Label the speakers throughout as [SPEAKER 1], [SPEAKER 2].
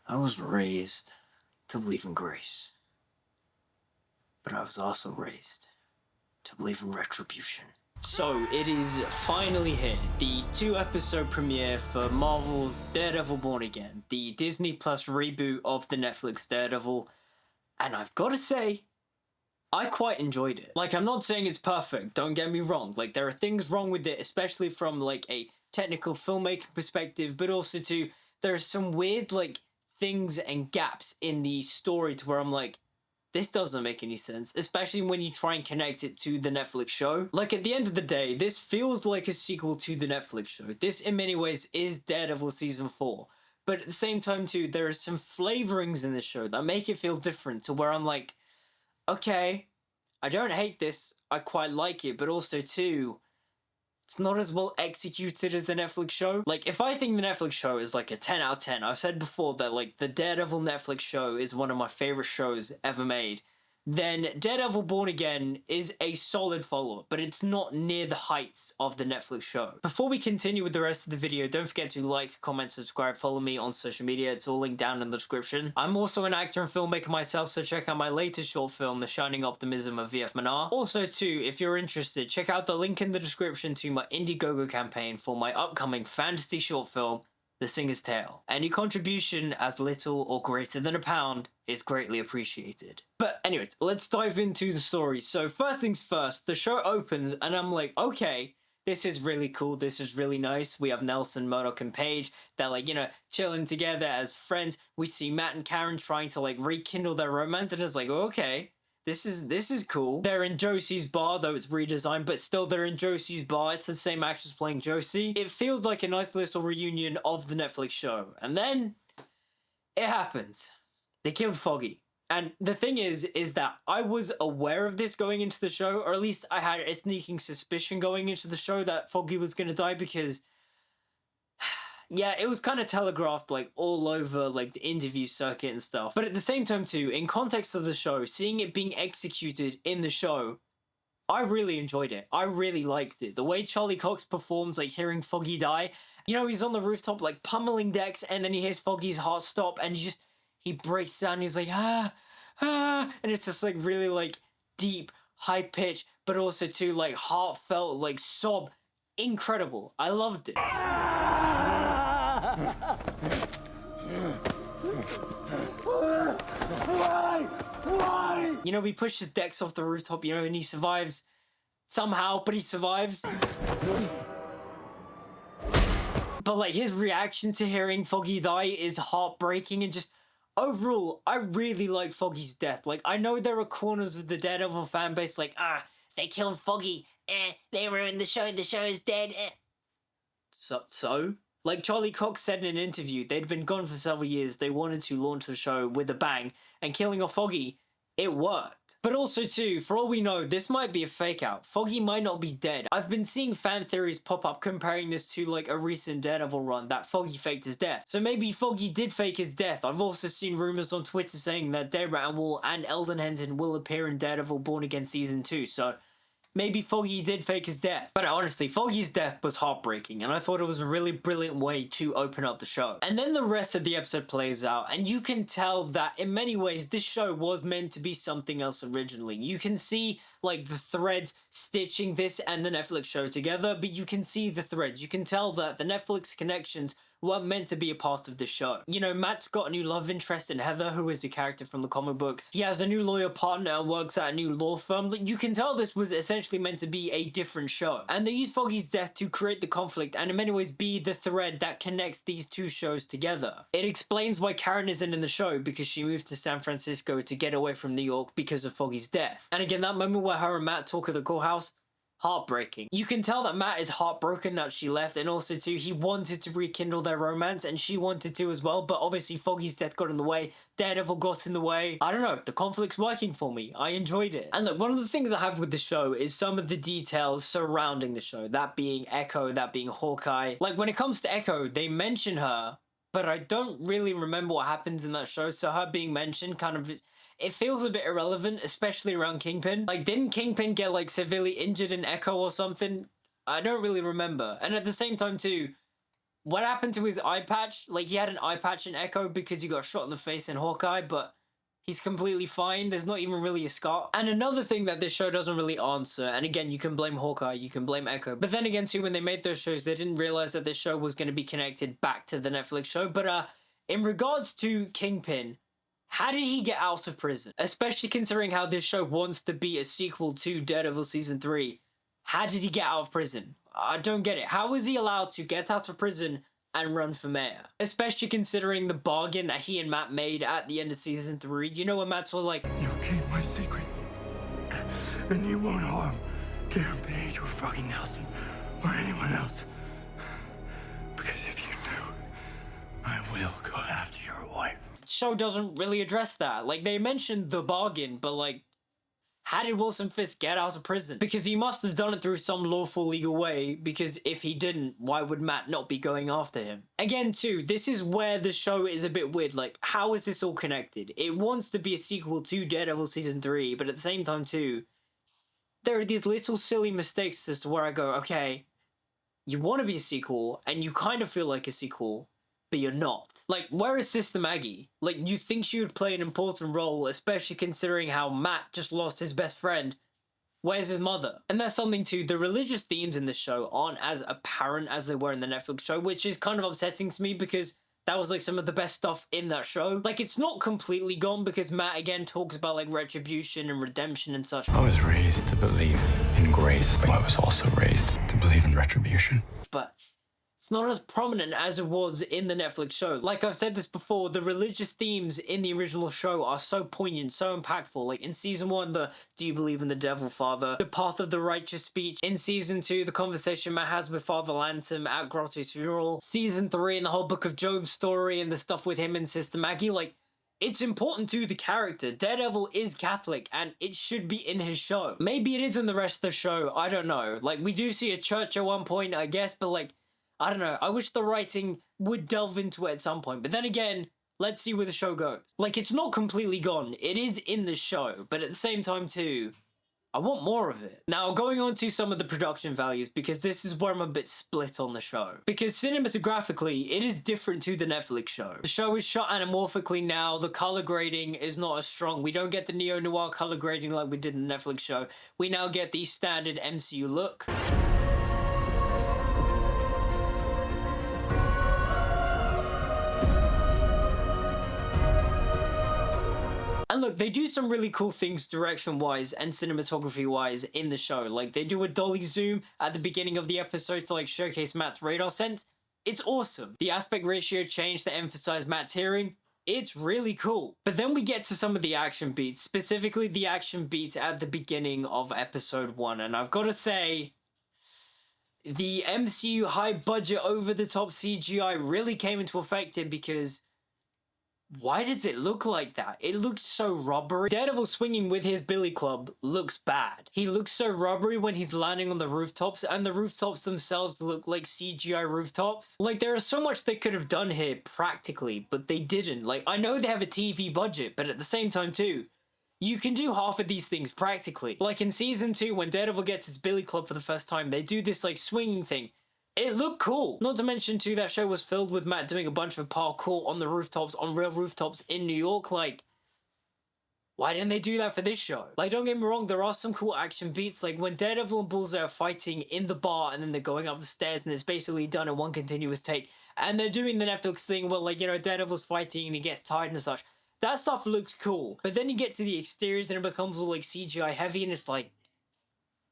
[SPEAKER 1] I was raised to believe in grace, but I was also raised to believe in retribution. So it is finally here, the 2-episode premiere for Marvel's Daredevil Born Again, the Disney Plus reboot of the Netflix Daredevil, and I've got to say, I quite enjoyed it. Like, I'm not saying it's perfect, don't get me wrong, like, there are things wrong with it, especially from, like, a technical filmmaking perspective, but also, too, there are some weird, like, things and gaps in the story to where I'm like, this doesn't make any sense, especially when you try and connect it to the Netflix show. Like, at the end of the day, this feels like a sequel to the Netflix show. This, in many ways, is Daredevil Season 4. But at the same time, too, there are some flavorings in this show that make it feel different to where I'm like, okay, I don't hate this, I quite like it, but also, too, it's not as well executed as the Netflix show. Like, if I think the Netflix show is like a 10 out of 10, I've said before that, like, the Daredevil Netflix show is one of my favorite shows ever made, then Daredevil Born Again is a solid follow-up, but it's not near the heights of the Netflix show. Before we continue with the rest of the video, don't forget to like, comment, subscribe, follow me on social media. It's all linked down in the description. I'm also an actor and filmmaker myself, so check out my latest short film, The Shining Optimism of VF Manar. Also, too, if you're interested, check out the link in the description to my Indiegogo campaign for my upcoming fantasy short film, The Singer's Tale. Any contribution as little or greater than £1 is greatly appreciated. But anyways, let's dive into the story. So first things first, the show opens and I'm like, okay, this is really cool, this is really nice. We have Nelson, Murdock, and Paige. They're like, you know, chilling together as friends. We see Matt and Karen trying to like rekindle their romance and it's like, okay, this is cool. They're in Josie's bar, though it's redesigned, but still they're in Josie's bar. It's the same actress playing Josie. It feels like a nice little reunion of the Netflix show. And then it happens. They killed Foggy. And the thing is that I was aware of this going into the show, or at least I had a sneaking suspicion going into the show that Foggy was going to die because, yeah, it was kind of telegraphed, like, all over, like, the interview circuit and stuff. But at the same time, too, in context of the show, seeing it being executed in the show, I really enjoyed it. I really liked it. The way Charlie Cox performs, like, hearing Foggy die, you know, he's on the rooftop, like, pummeling Dex, and then he hears Foggy's heart stop, and he breaks down, he's like, and it's just, like, really, like, deep, high-pitched, but also, too, like, heartfelt, like, sob. Incredible. I loved it. Why? You know, he pushes Dex off the rooftop, you know, and he survives somehow, but he survives. But, like, his reaction to hearing Foggy die is heartbreaking and just, overall, I really like Foggy's death. Like, I know there are corners of the Daredevil fan base like, they killed Foggy, they ruined the show is dead, So? Like Charlie Cox said in an interview, they'd been gone for several years, they wanted to launch the show with a bang, and killing off Foggy, it worked. But also too, for all we know, this might be a fake out. Foggy might not be dead. I've been seeing fan theories pop up comparing this to like a recent Daredevil run that Foggy faked his death. So maybe Foggy did fake his death. I've also seen rumors on Twitter saying that Deborah Ann and Eldon Henson will appear in Daredevil Born Again Season 2, so maybe Foggy did fake his death. But honestly, Foggy's death was heartbreaking, and I thought it was a really brilliant way to open up the show. And then the rest of the episode plays out, and you can tell that in many ways, this show was meant to be something else originally. You can see, like, the threads stitching this and the Netflix show together, but you can see the threads. You can tell that the Netflix connections weren't meant to be a part of the show. You know, Matt's got a new love interest in Heather, who is a character from the comic books. He has a new lawyer partner and works at a new law firm. Like, you can tell this was essentially meant to be a different show. And they used Foggy's death to create the conflict and in many ways be the thread that connects these two shows together. It explains why Karen isn't in the show because she moved to San Francisco to get away from New York because of Foggy's death. And again, that moment where her and Matt talk at the courthouse, heartbreaking. You can tell that Matt is heartbroken that she left, and also too, he wanted to rekindle their romance and she wanted to as well, but obviously Foggy's death got in the way, Daredevil got in the way. I don't know, the conflict's working for me. I enjoyed it. And look, one of the things I have with the show is some of the details surrounding the show, that being Echo, that being Hawkeye. Like, when it comes to Echo, they mention her, but I don't really remember what happens in that show, so her being mentioned kind of, it feels a bit irrelevant, especially around Kingpin. Like, didn't Kingpin get, like, severely injured in Echo or something? I don't really remember. And at the same time, too, what happened to his eye patch? Like, he had an eye patch in Echo because he got shot in the face in Hawkeye, but he's completely fine. There's not even really a scar. And another thing that this show doesn't really answer, and again, you can blame Hawkeye, you can blame Echo, but then again too, when they made those shows, they didn't realize that this show was going to be connected back to the Netflix show. But in regards to Kingpin, how did he get out of prison? Especially considering how this show wants to be a sequel to Daredevil Season 3. How did he get out of prison? I don't get it. How was he allowed to get out of prison and run for mayor? Especially considering the bargain that he and Matt made at the end of Season 3. You know when Matt's all like,
[SPEAKER 2] "You keep my secret, and you won't harm Karen Page or fucking Nelson or anyone else. Because if you do, I will go after your wife."
[SPEAKER 1] Show doesn't really address that. Like, they mentioned the bargain, but like, how did Wilson Fisk get out of prison? Because he must have done it through some lawful legal way, because if he didn't, why would Matt not be going after him? Again too, this is where the show is a bit weird. Like, how is this all connected? It wants to be a sequel to Daredevil Season 3, but at the same time too, there are these little silly mistakes as to where I go, okay, you want to be a sequel, and you kind of feel like a sequel, but you're not. Like, where is Sister Maggie? Like, you think she would play an important role, especially considering how Matt just lost his best friend. Where's his mother? And that's something too, the religious themes in this show aren't as apparent as they were in the Netflix show, which is kind of upsetting to me because that was like some of the best stuff in that show. Like, it's not completely gone because Matt again talks about like retribution and redemption and such.
[SPEAKER 2] I was raised to believe in grace, but I was also raised to believe in retribution.
[SPEAKER 1] But it's not as prominent as it was in the Netflix show. Like I've said this before, the religious themes in the original show are so poignant, so impactful. Like in Season 1, the "Do you believe in the devil, Father?" The path of the righteous speech. In Season 2, the conversation Matt has with Father Lantom at Grotto's funeral. Season 3, and the whole Book of Job story and the stuff with him and Sister Maggie. Like, it's important to the character. Daredevil is Catholic, and it should be in his show. Maybe it is in the rest of the show, I don't know. Like, we do see a church at one point, I guess, but like, I don't know. I wish the writing would delve into it at some point. But then again, let's see where the show goes. Like, it's not completely gone. It is in the show. But at the same time, too, I want more of it. Now, going on to some of the production values, because this is where I'm a bit split on the show. Because cinematographically, it is different to the Netflix show. The show is shot anamorphically now. The color grading is not as strong. We don't get the neo-noir color grading like we did in the Netflix show. We now get the standard MCU look. And look, they do some really cool things direction-wise and cinematography-wise in the show. Like, they do a dolly zoom at the beginning of the episode to, like, showcase Matt's radar sense. It's awesome. The aspect ratio change to emphasize Matt's hearing. It's really cool. But then we get to some of the action beats, specifically the action beats at the beginning of episode 1. And I've got to say, the MCU high-budget, over-the-top CGI really came into effect here because why does it look like that? It looks so rubbery. Daredevil swinging with his billy club looks bad. He looks so rubbery when he's landing on the rooftops, and the rooftops themselves look like CGI rooftops. Like, there is so much they could have done here practically, but they didn't. Like, I know they have a TV budget, but at the same time too, you can do half of these things practically. Like in Season 2, when Daredevil gets his billy club for the first time, they do this like swinging thing. It looked cool. Not to mention too, that show was filled with Matt doing a bunch of parkour on the rooftops, on real rooftops in New York. Like, why didn't they do that for this show? Like, don't get me wrong, there are some cool action beats. Like when Daredevil and Bullseye are fighting in the bar and then they're going up the stairs and it's basically done in one continuous take. And they're doing the Netflix thing where, like, you know, Daredevil's fighting and he gets tired and such. That stuff looks cool. But then you get to the exteriors and it becomes all like CGI heavy and it's like,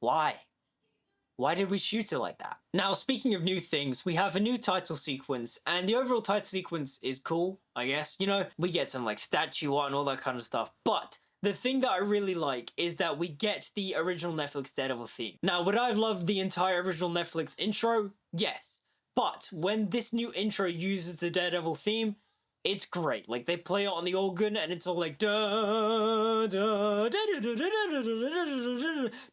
[SPEAKER 1] why? Why did we shoot it like that? Now, speaking of new things, we have a new title sequence, and the overall title sequence is cool, I guess. You know, we get some, like, statue art and all that kind of stuff, but the thing that I really like is that we get the original Netflix Daredevil theme. Now, would I love the entire original Netflix intro? Yes. But when this new intro uses the Daredevil theme, it's great. Like, they play it on the organ and it's all like da da da da da da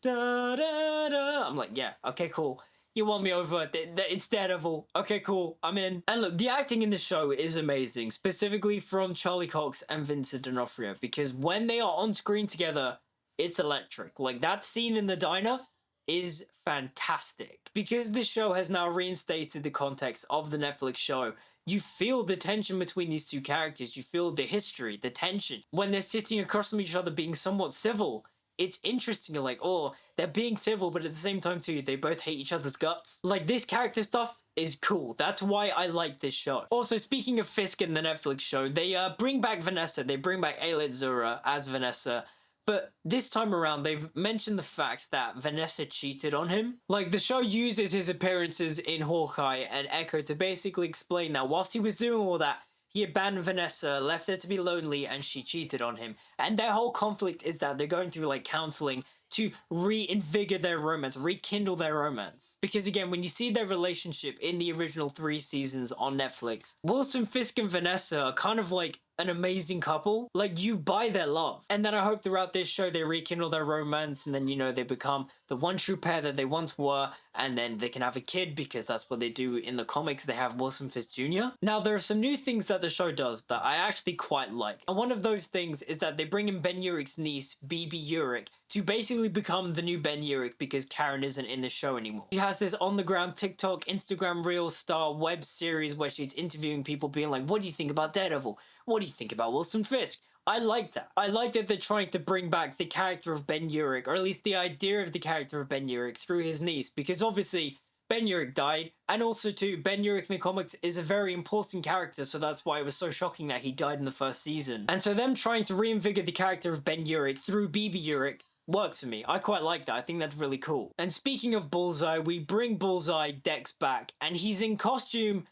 [SPEAKER 1] da da da. I'm like, yeah, okay, cool. You won me over. It's Daredevil. Okay, cool. I'm in. And look, the acting in the show is amazing, specifically from Charlie Cox and Vincent D'Onofrio, because when they are on screen together, it's electric. Like, that scene in the diner, is fantastic. Because the show has now reinstated the context of the Netflix show, you feel the tension between these two characters. You feel the history, the tension. When they're sitting across from each other being somewhat civil, it's interesting. You're like, oh, they're being civil, but at the same time too, they both hate each other's guts. Like, this character stuff is cool. That's why I like this show. Also, speaking of Fisk in the Netflix show, they bring back Vanessa. They bring back Aelid Zura as Vanessa. But this time around, they've mentioned the fact that Vanessa cheated on him. Like, the show uses his appearances in Hawkeye and Echo to basically explain that whilst he was doing all that, he abandoned Vanessa, left her to be lonely, and she cheated on him. And their whole conflict is that they're going through, like, counseling to reinvigorate their romance, rekindle their romance. Because again, when you see their relationship in the original 3 seasons on Netflix, Wilson Fisk and Vanessa are kind of like an amazing couple. Like, you buy their love. And then I hope throughout this show they rekindle their romance, and then, you know, they become the one true pair that they once were, and then they can have a kid, because that's what they do in the comics. They have Wilson Fisk Jr. Now, there are some new things that the show does that I actually quite like. And one of those things is that they bring in Ben Urich's niece, BB Urich, to basically become the new Ben Urich, because Karen isn't in the show anymore. She has this on-the-ground TikTok, Instagram Reels star web series where she's interviewing people being like, what do you think about Daredevil? What do you think about Wilson Fisk? I like that. I like that they're trying to bring back the character of Ben Urich, or at least the idea of the character of Ben Urich, through his niece, because obviously Ben Urich died, and also too, Ben Urich in the comics is a very important character, so that's why it was so shocking that he died in the first season. And so them trying to reinvigorate the character of Ben Urich through BB Urich works for me. I quite like that. I think that's really cool. And speaking of Bullseye, we bring Bullseye Dex back, and he's in costume,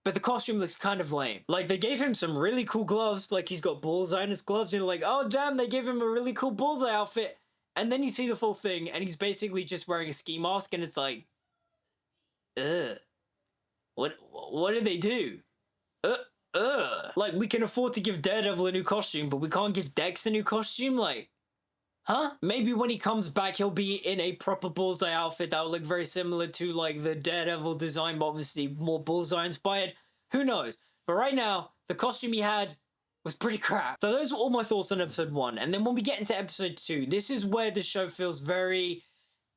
[SPEAKER 1] but the costume looks kind of lame. Like, they gave him some really cool gloves, like he's got Bullseye in his gloves, and you're like, oh damn, they gave him a really cool Bullseye outfit. And then you see the full thing, and he's basically just wearing a ski mask, and it's like, ugh. What did they do? Like, we can afford to give Daredevil a new costume, but we can't give Dex a new costume? Like, huh? Maybe when he comes back, he'll be in a proper Bullseye outfit that will look very similar to, like, the Daredevil design, but obviously more Bullseye inspired. Who knows? But right now, the costume he had was pretty crap. So those were all my thoughts on episode 1. And then when we get into episode 2, this is where the show feels very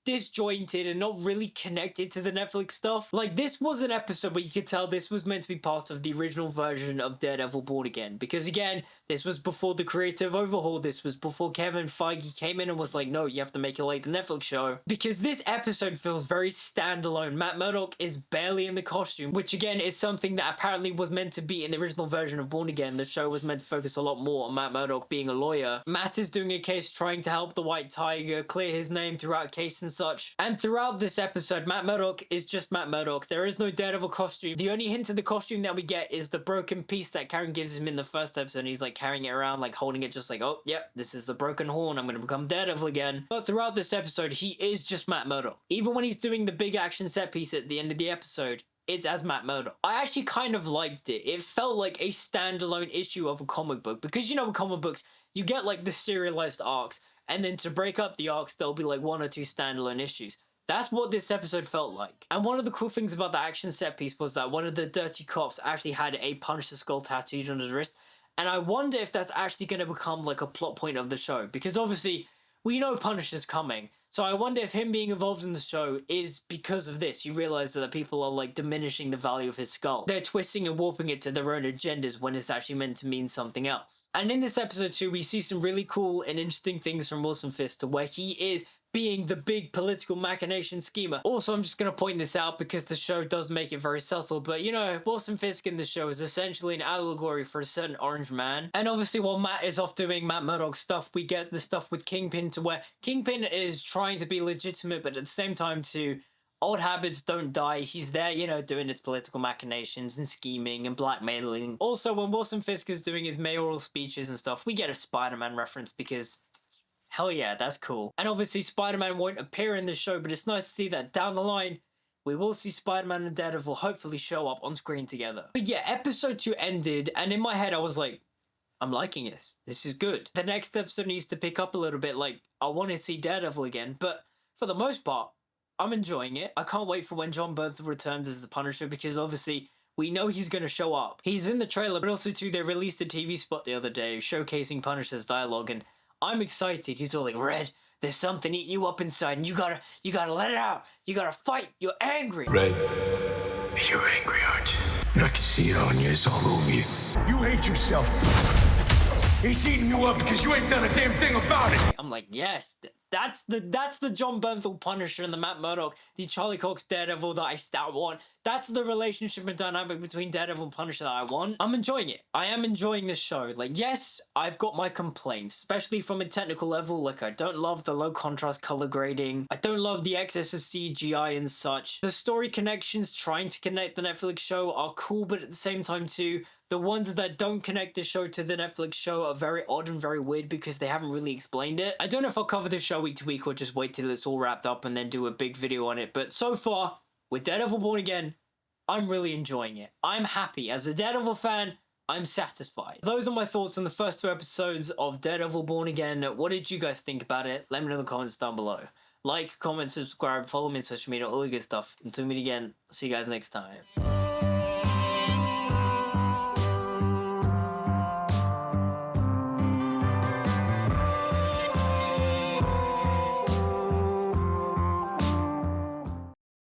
[SPEAKER 1] disjointed and not really connected to the Netflix stuff. Like, this was an episode where you could tell this was meant to be part of the original version of Daredevil Born Again, because again, this was before the creative overhaul. This was before Kevin Feige came in and was like, no, you have to make it like the Netflix show, because this episode feels very standalone. Matt Murdock is barely in the costume, which again is something that apparently was meant to be in the original version of Born Again. The show was meant to focus a lot more on Matt Murdock being a lawyer. Matt is doing a case trying to help the White Tiger clear his name throughout a case and such. And throughout this episode, Matt Murdock is just Matt Murdock. There is no Daredevil costume. The only hint of the costume that we get is the broken piece that Karen gives him in the first episode. He's like carrying it around, like holding it, just like, oh, yep, this is the broken horn. I'm going to become Daredevil again. But throughout this episode, he is just Matt Murdock. Even when he's doing the big action set piece at the end of the episode, it's as Matt Murdock. I actually kind of liked it. It felt like a standalone issue of a comic book, because, you know, in comic books, you get like the serialized arcs, and then to break up the arcs, there'll be like 1 or 2 standalone issues. That's what this episode felt like. And one of the cool things about the action set piece was that one of the dirty cops actually had a Punisher skull tattooed on his wrist. And I wonder if that's actually going to become like a plot point of the show, because obviously we know Punisher's coming. So I wonder if him being involved in the show is because of this. You realize that people are like diminishing the value of his skull. They're twisting and warping it to their own agendas when it's actually meant to mean something else. And in this episode too, we see some really cool and interesting things from Wilson Fisk, where he is being the big political machination schemer. Also, I'm just going to point this out because the show does make it very subtle, but you know, Wilson Fisk in the show is essentially an allegory for a certain orange man. And obviously, while Matt is off doing Matt Murdock stuff, we get the stuff with Kingpin, to where Kingpin is trying to be legitimate, but at the same time too, old habits don't die. He's there, you know, doing his political machinations and scheming and blackmailing. Also, when Wilson Fisk is doing his mayoral speeches and stuff, we get a Spider-Man reference, because hell yeah, that's cool. And obviously Spider-Man won't appear in the show, but it's nice to see that down the line, we will see Spider-Man and Daredevil hopefully show up on screen together. But yeah, episode 2 ended, and in my head I was like, I'm liking this. This is good. The next episode needs to pick up a little bit, like, I want to see Daredevil again, but for the most part, I'm enjoying it. I can't wait for when John Bernthal returns as the Punisher, because obviously we know he's going to show up. He's in the trailer, but also too, they released a TV spot the other day showcasing Punisher's dialogue, and I'm excited. He's all like, Red, There's something eating you up inside, and you gotta let it out. You gotta fight. You're angry.
[SPEAKER 2] Red, you're angry, aren't you? And I can see it on you. It's all over you. You hate yourself. He's eating you up because you ain't done a damn thing about it.
[SPEAKER 1] I'm like, yes, that's the John Bernthal Punisher and the Matt Murdock, the Charlie Cox Daredevil that I want. That's the relationship and dynamic between Daredevil and Punisher that I want. I'm enjoying it. I am enjoying this show. Like, yes, I've got my complaints, especially from a technical level. Like, I don't love the low contrast color grading. I don't love the excess of CGI and such. The story connections trying to connect the Netflix show are cool, but at the same time too, the ones that don't connect the show to the Netflix show are very odd and very weird because they haven't really explained it. I don't know if I'll cover this show week to week or just wait till it's all wrapped up and then do a big video on it. But so far, with Daredevil Born Again, I'm really enjoying it. I'm happy. As a Daredevil fan, I'm satisfied. Those are my thoughts on the first 2 episodes of Daredevil Born Again. What did you guys think about it? Let me know in the comments down below. Like, comment, subscribe, follow me on social media, all the good stuff. Until we meet again, see you guys next time.